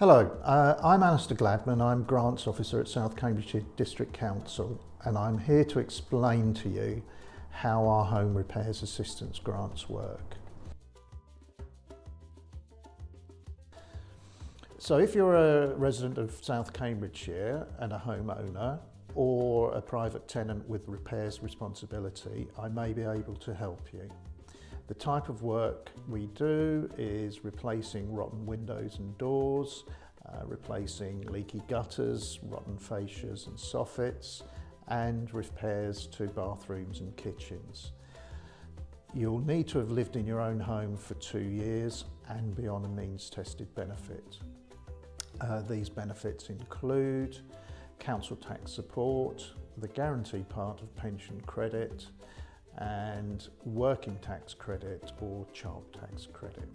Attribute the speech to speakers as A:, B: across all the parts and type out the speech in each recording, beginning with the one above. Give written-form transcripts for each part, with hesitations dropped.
A: Hello, I'm Alistair Gladman. I'm Grants Officer at South Cambridgeshire District Council, and I'm here to explain to you how our home repairs assistance grants work. So if you're a resident of South Cambridgeshire and a homeowner, or a private tenant with repairs responsibility, I may be able to help you. The type of work we do is replacing rotten windows and doors, replacing leaky gutters, rotten fascias and soffits, and repairs to bathrooms and kitchens. You'll need to have lived in your own home for 2 years and be on a means-tested benefit. These benefits include council tax support, the guarantee part of pension credit, and working tax credit or child tax credit.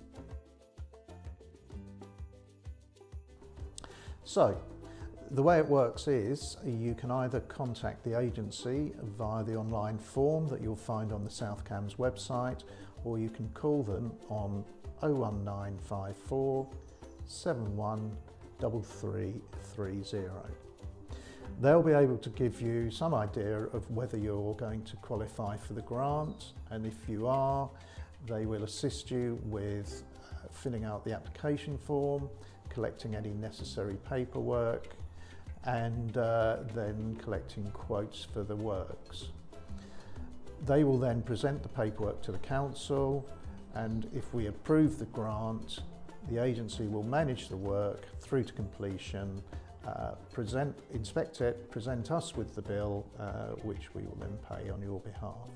A: So, the way it works is you can either contact the agency via the online form that you'll find on the South Cambs website, or you can call them on 01954 713330. They'll be able to give you some idea of whether you're going to qualify for the grant, and if you are, they will assist you with filling out the application form, collecting any necessary paperwork, and then collecting quotes for the works. They will then present the paperwork to the council, and if we approve the grant, the agency will manage the work through to completion, inspect it, present us with the bill, which we will then pay on your behalf.